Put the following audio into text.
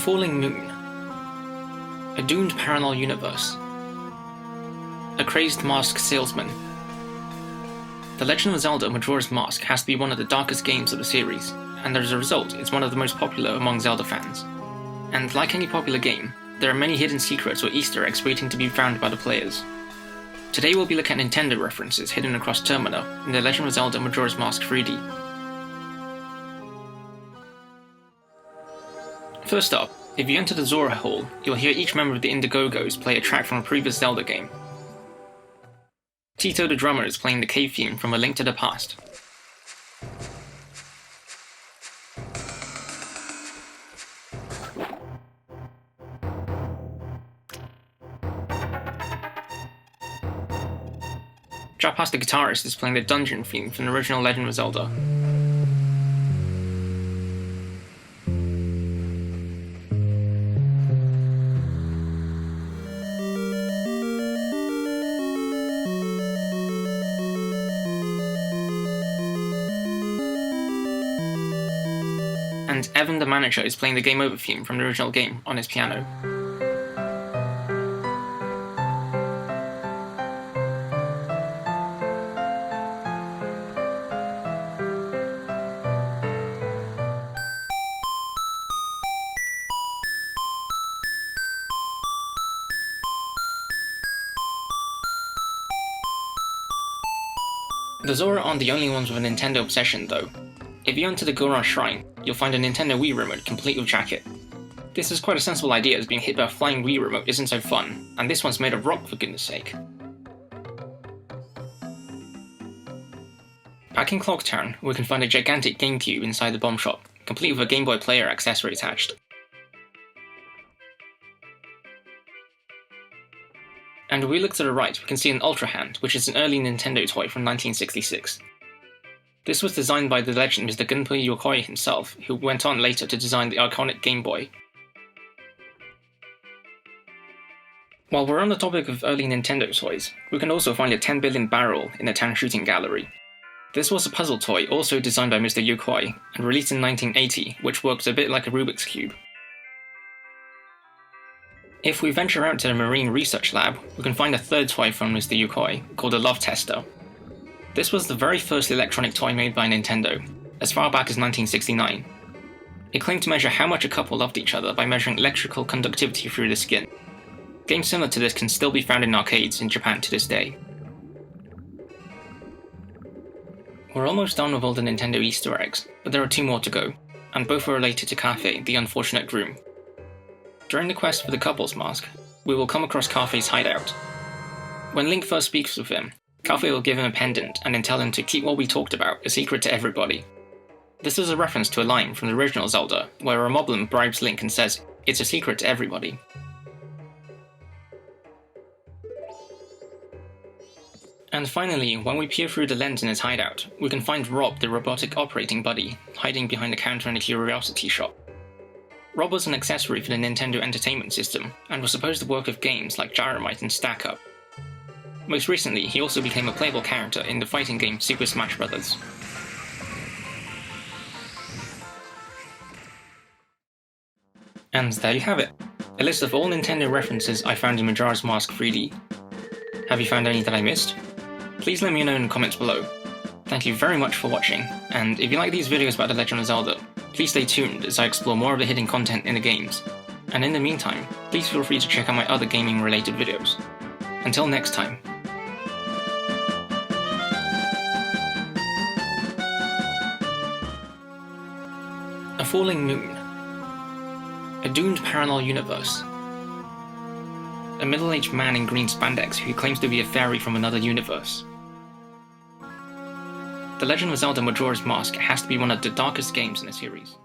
falling moon, a doomed parallel universe, a crazed masked salesman. The Legend of Zelda Majora's Mask has to be one of the darkest games of the series, and as a result, it's one of the most popular among Zelda fans. And like any popular game, there are many hidden secrets or Easter eggs waiting to be found by the players. Today we'll be looking at Nintendo references hidden across Termina in The Legend of Zelda Majora's Mask 3D. First up, if you enter the Zeta Hall, you'll hear each member of the Indogogos play a track from a previous Zelda game. Tito the drummer is playing the cave theme from A Link to the Past. Japas the guitarist is playing the dungeon theme from the original Legend of Zelda. And Evan the manager is playing the Game Over theme from the original game on his piano. The Zora aren't the only ones with a Nintendo obsession though. If you enter the Goron Shrine, you'll find a Nintendo Wii remote complete with jacket. This is quite a sensible idea as being hit by a flying Wii remote isn't so fun, and this one's made of rock for goodness sake. Back in Clock Town, we can find a gigantic GameCube inside the bomb shop, complete with a Game Boy player accessory attached. And if we look to the right, we can see an Ultrahand, which is an early Nintendo toy from 1966. This was designed by the legend Mr. Gunpei Yokoi himself, who went on later to design the iconic Game Boy. While we're on the topic of early Nintendo toys, we can also find a 10 billion barrel in the town shooting gallery. This was a puzzle toy also designed by Mr. Yokoi and released in 1980, which works a bit like a Rubik's Cube. If we venture out to the Marine Research Lab, we can find a third toy from Mr. Yokoi, called the Love Tester. This was the very first electronic toy made by Nintendo, as far back as 1969. It claimed to measure how much a couple loved each other by measuring electrical conductivity through the skin. Games similar to this can still be found in arcades in Japan to this day. We're almost done with all the Nintendo Easter eggs, but there are two more to go, and both are related to Kafei, the unfortunate groom. During the quest for the couple's mask, we will come across Kafei's hideout. When Link first speaks with him, Kafei will give him a pendant and then tell him to keep what we talked about a secret to everybody. This is a reference to a line from the original Zelda, where a moblin bribes Link and says, "It's a secret to everybody." And finally, when we peer through the lens in his hideout, we can find Rob, the robotic operating buddy, hiding behind the counter in a curiosity shop. Rob was an accessory for the Nintendo Entertainment System, and was supposed to work with games like Gyromite and Stack Up. Most recently, he also became a playable character in the fighting game Super Smash Bros. And there you have it, a list of all Nintendo references I found in Majora's Mask 3D. Have you found any that I missed? Please let me know in the comments below. Thank you very much for watching, and if you like these videos about The Legend of Zelda, please stay tuned as I explore more of the hidden content in the games. And in the meantime, please feel free to check out my other gaming related videos. Until next time. A falling moon, a doomed parallel universe, a middle-aged man in green spandex who claims to be a fairy from another universe. The Legend of Zelda Majora's Mask has to be one of the darkest games in the series.